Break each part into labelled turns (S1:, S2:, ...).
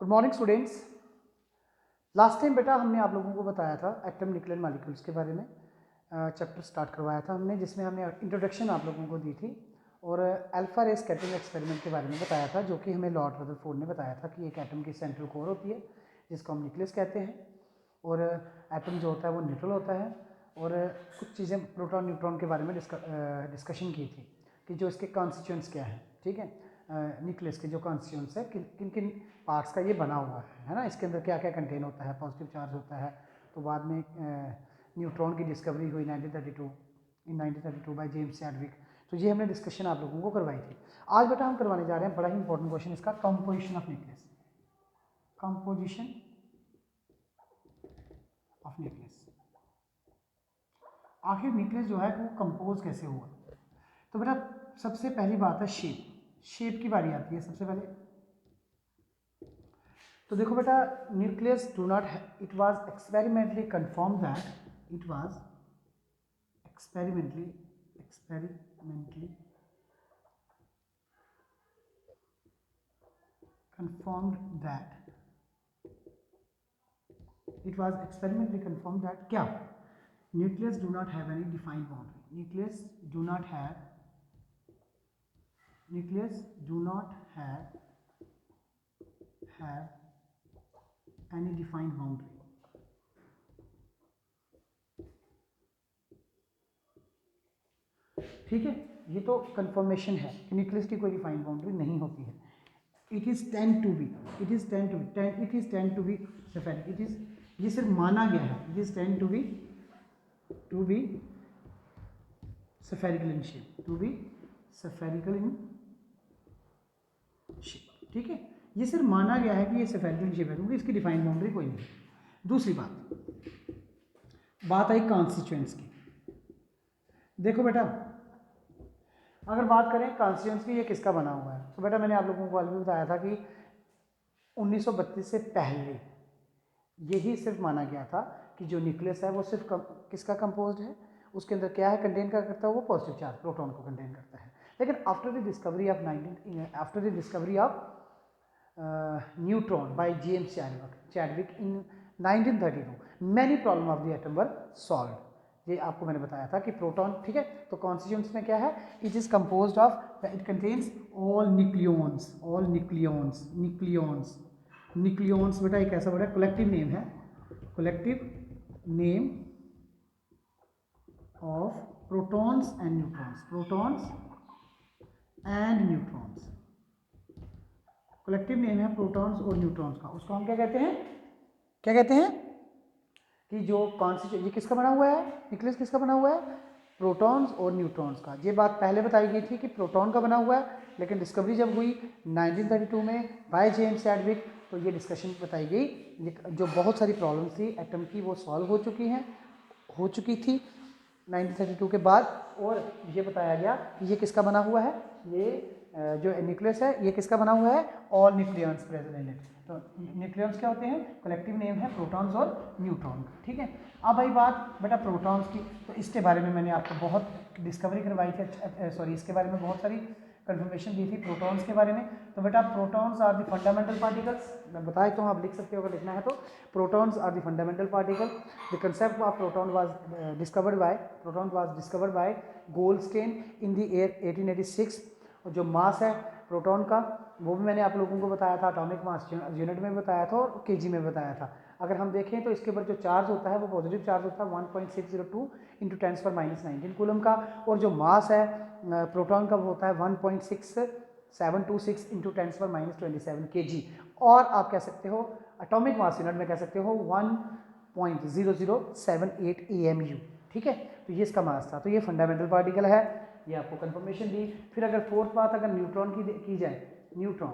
S1: Good morning students. Last time बेटा हमने आप लोगों को बताया था एटम न्यूक्लियर मॉलिक्यूल्स के बारे में। चैप्टर स्टार्ट करवाया था हमने, जिसमें हमने इंट्रोडक्शन आप लोगों को दी थी और अल्फा रे स्कैटरिंग एक्सपेरिमेंट के बारे में बताया था, जो कि हमें लॉर्ड रदरफोर्ड ने बताया था कि एक एटम की सेंट्रल कोर होती है जिसको हम न्यूक्लियस कहते हैं, और एटम जो होता है वो न्यूट्रल होता है। और कुछ चीज़ें प्रोटॉन न्यूट्रॉन के बारे में डिस्कशन की थी कि जो इसके कॉन्स्टिट्यूएंट्स क्या हैं, ठीक है। न्यूक्लियस के जो कॉन्स्टिट्यूएंट्स है किन किन पार्ट्स का ये बना हुआ है ना, इसके अंदर क्या क्या कंटेन होता है, पॉजिटिव चार्ज होता है। तो बाद में न्यूट्रॉन की डिस्कवरी हुई 1932 बाय जेम्स चैडविक। तो ये हमने डिस्कशन आप लोगों को करवाई थी। आज बेटा हम करवाने जा रहे हैं बड़ा ही इंपॉर्टेंट क्वेश्चन इसका, composition of nucleus. Composition of nucleus, आखिर न्यूक्लियस जो है वो कंपोज कैसे हुआ। तो बेटा सबसे पहली बात है शेप की बारी आती है सबसे पहले। तो देखो बेटा, nucleus do not, it was experimentally confirm that it was experimentally confirmed that क्या, nucleus do not have any defined boundary. nucleus do not have any defined boundary. ठीक है, ये तो कंफर्मेशन है कि न्यूक्लियस की कोई डिफाइंड बाउंड्री नहीं होती है। It is tend to be spheric, it is, ये सिर्फ माना गया है, it is tend to be spherical in shape, ठीक है। ये सिर्फ माना गया है कि ये सफेरिकल इन शेप है, क्योंकि इसकी डिफाइंड बाउंड्री कोई नहीं। दूसरी बात आई कॉन्स्टिट्यूएंट्स की। देखो बेटा, अगर बात करें कॉन्स्टिट्यूएंट्स की, ये किसका बना हुआ है, तो बेटा मैंने आप लोगों को ऑलरेडी बताया था कि 1932 से पहले यही सिर्फ माना गया था कि जो न्यूक्लियस है वो सिर्फ किसका कंपोज्ड है, उसके अंदर क्या है कंटेन करता है, वो पॉजिटिव चार्ज प्रोटॉन को कंटेन करता है। लेकिन after the discovery of neutron by James Chadwick in 1932 many problem of the atom were solved. ये आपको मैंने बताया था कि प्रोटॉन, ठीक है, तो कॉन्स्टिट्यूएंट्स में क्या है, it is composed of, it contains all nucleons बेटा एक ऐसा वर्ड है, collective name of protons and neutrons. Collective name है प्रोटॉन्स और न्यूट्रॉन्स का, उसको हम क्या कहते हैं कि जो कॉन्स्टिट्यूएंट, ये किसका बना हुआ है, न्यूक्लियस किसका बना हुआ है, प्रोटॉन्स और न्यूट्रॉन्स का। ये बात पहले बताई गई थी कि प्रोटॉन का बना हुआ है, लेकिन डिस्कवरी जब हुई 1932 में बाय जेम्स चैडविक, तो ये डिस्कशन बताई गई, जो बहुत सारी प्रॉब्लम्स थी एटम की वो सॉल्व हो चुकी थी 1932 के बाद। और ये बताया गया कि ये किसका बना हुआ है, ये जो न्यूक्लियस है ये किसका बना हुआ है, all nucleons present in it. तो न्यूक्लियॉन्स क्या होते हैं, कलेक्टिव नेम है प्रोटॉन्स और न्यूट्रॉन, ठीक है। अब आई बात बेटा प्रोटॉन्स की, तो इसके बारे में मैंने आपको बहुत डिस्कवरी करवाई थी, इसके बारे में बहुत सारी कंफर्मेशन दी थी प्रोटॉन्स के बारे में। तो बेटा protons are the fundamental particles, मैं बताए तो आप लिख सकते हो अगर लिखना है तो। Protons are the fundamental particle. The concept of proton was discovered by Goldstein in the year 1886। और जो मास है प्रोटॉन का वो भी मैंने आप लोगों को बताया था, एटॉमिक मास यूनिट में बताया था और केजी में बताया था। अगर हम देखें तो इसके ऊपर जो चार्ज होता है वो पॉजिटिव चार्ज होता है 1.602 इंटू 10⁻⁹ कूलम का, और जो मास है प्रोटॉन का वो होता है 1.6726 इंटू 10⁻27 kg। और आप कह सकते हो एटॉमिक मास यूनिट में कह सकते हो 1.0078 AMU, ठीक है। तो ये इसका मास था, तो ये फंडामेंटल पार्टिकल है, ये आपको कंफर्मेशन दी। फिर अगर फोर्थ बात अगर न्यूट्रॉन की जाए, न्यूट्रॉन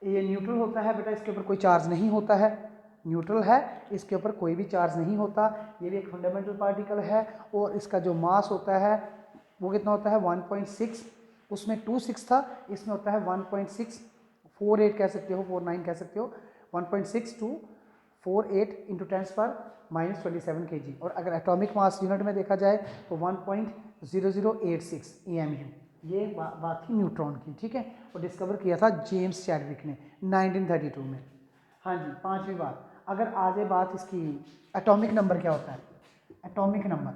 S1: ये न्यूट्रल होता है बेटा, इसके ऊपर कोई चार्ज नहीं होता है, न्यूट्रल है, इसके ऊपर कोई भी चार्ज नहीं होता, ये भी एक फंडामेंटल पार्टिकल है। और इसका जो मास होता है वो कितना होता है 1.6, उसमें 26 था, इसमें होता है 1.648 कह सकते हो, 49 कह सकते हो, 1.6248 इंटू 10⁻⁻27 kg। और अगर एटॉमिक मास यूनिट में देखा जाए तो 1.0086 AMU, ये बात थी न्यूट्रॉन की, ठीक है, और डिस्कवर किया था जेम्स चैडविक ने 1932 में। हाँ जी, पांचवी बात, अगर आ जाए बात इसकी एटॉमिक नंबर क्या होता है, एटॉमिक नंबर,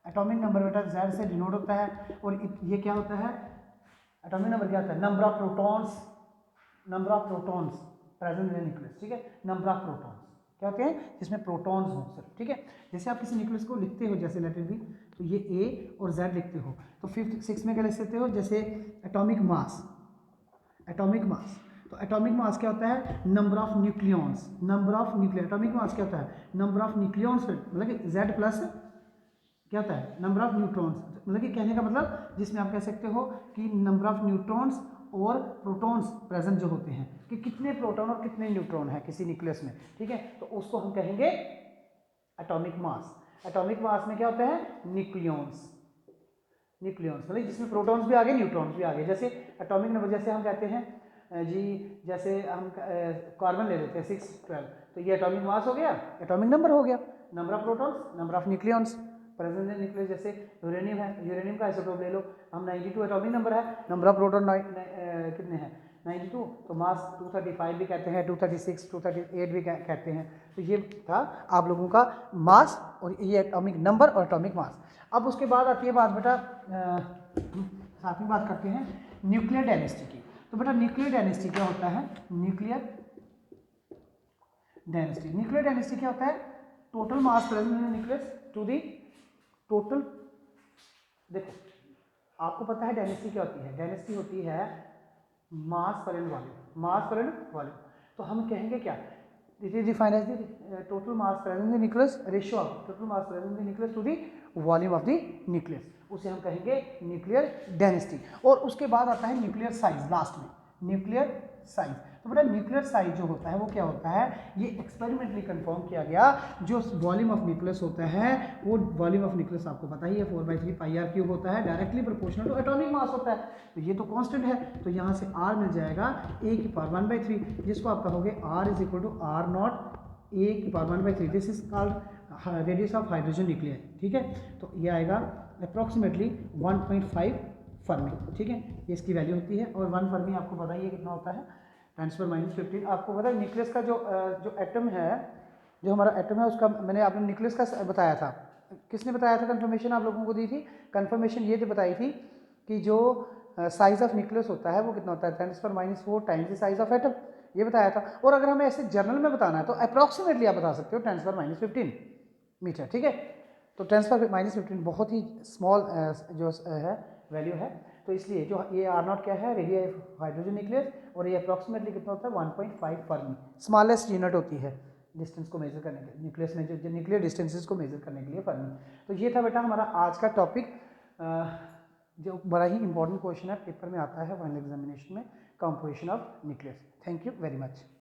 S1: एटॉमिक नंबर बेटा Z से डिनोट होता है, और ये क्या होता है, एटॉमिक नंबर क्या होता है, number of protons, number of protons present in nucleus, ठीक है, नंबर ऑफ प्रोटॉन्स क्या होते हैं जिसमें प्रोटॉन्स हों सिर्फ, ठीक है। जैसे आप किसी न्यूक्लियस को लिखते हो जैसे लेटर बी, तो ये A और Z लिखते हो, तो 5th 6 में क्या लिख सकते हो, जैसे एटॉमिक मास, एटॉमिक मास, तो एटॉमिक मास क्या होता है, number of nucleons, number of nuclear, atomic mass क्या होता है, नंबर ऑफ न्यूक्लियॉन्स, मतलब कि Z प्लस क्या होता है, नंबर ऑफ न्यूट्रॉन्स, मतलब कि कहने का मतलब जिसमें आप कह सकते हो कि नंबर ऑफ न्यूट्रॉन्स और प्रोटॉन्स प्रेजेंट जो होते हैं, कि कितने प्रोटॉन और कितने न्यूट्रॉन है किसी न्यूक्लियस में, ठीक है, तो उसको हम कहेंगे एटॉमिक मास। एटॉमिक मास में क्या होता है, न्यूक्लियॉन्स, न्यूक्लियॉन्स मतलब जिसमें प्रोटॉन्स भी आ गए न्यूट्रॉन्स भी आ गए। जैसे एटॉमिक नंबर, जैसे हम कहते हैं जी, जैसे हम कार्बन ले लेते हैं 6 12, तो ये एटॉमिक मास हो गया, एटॉमिक नंबर हो गया, number of protons, number of nucleons present in nucleus. जैसे यूरेनियम है, यूरेनियम का आइसोटोप ले लो, हम 92 एटॉमिक नंबर है, नंबर ऑफ प्रोटॉन कितने हैं 92, तो मास 235 भी कहते हैं, 236 238 भी कहते हैं। तो ये था आप लोगों का मास, और ये एटॉमिक नंबर और एटॉमिक मास। अब उसके बाद आती है बात बेटा, साथ में बात करते हैं न्यूक्लियर डायनेस्टी की। तो बेटा न्यूक्लियर डायनेस्टी क्या होता है, न्यूक्लियर डायनेस्टी, न्यूक्लियर डायनेस्टी क्या होता है, total mass present in nucleus to the total, देखो आपको पता है डायनेस्टी क्या होती है, डायनेस्टी होती है मास पर वॉल्यूम, मास पर वॉल्यूम, तो हम कहेंगे क्या, this is defined as the total mass present in nucleus ratio of total mass present in nucleus to the volume of the nucleus, उसे हम कहेंगे न्यूक्लियर डायनेस्टी। और उसके बाद आता है न्यूक्लियर साइज, लास्ट में न्यूक्लियर साइज। तो बेटा न्यूक्लियर साइज जो होता है वो क्या होता है, ये एक्सपेरिमेंटली कंफर्म किया गया, जो वॉल्यूम ऑफ न्यूक्लियस होता है वो वॉल्यूम ऑफ न्यूक्लियस आपको पता ही है 4/3 πr³ होता है, directly proportional to atomic mass होता है, तो ये तो कांस्टेंट है, तो यहाँ से r मिल जाएगा A⁴1/3, जिसको आप कहोगे r = r0 A⁴1/3, this is called radius of hydrogen nuclear, ठीक है, तो ये आएगा अप्रॉक्सीमेटली 1.5 फर्मी, ठीक है, ये इसकी वैल्यू होती है। और 1 फर्मी आपको पता ही है कितना होता है, 10⁻⁻15। आपको पता है न्यूक्लियस का जो एटम है, जो हमारा एटम है उसका, मैंने आपने न्यूक्लियस का बताया था, किसने बताया था, कंफर्मेशन आप लोगों को दी थी, कंफर्मेशन ये बताई थी कि जो साइज ऑफ न्यूक्लियस होता है वो कितना होता है 10⁻⁴ times the size of atom, ये बताया था। और अगर हमें ऐसे जर्नल में बताना है तो अप्रॉक्सीमेटली आप बता सकते हो 10⁻⁻15 मीटर, ठीक है, तो 10⁻⁻15 बहुत ही स्मॉल जो है वैल्यू है, तो इसलिए जो ये r0 क्या है, रेडियस ऑफ हाइड्रोजन न्यूक्लियस, और ये अप्रॉक्सीमेटली कितना होता है 1.5 फर्मी, स्मॉलेस्ट यूनिट होती है डिस्टेंस को मेजर करने के लिए, न्यूक्लियस में जो न्यूक्लियर डिस्टेंसेस को मेजर करने के लिए फर्मी। तो ये था बेटा हमारा आज का टॉपिक, जो बड़ा ही इंपॉर्टेंट क्वेश्चन है, पेपर में आता है फाइनल एग्जामिनेशन में, composition of nucleus. Thank you very much.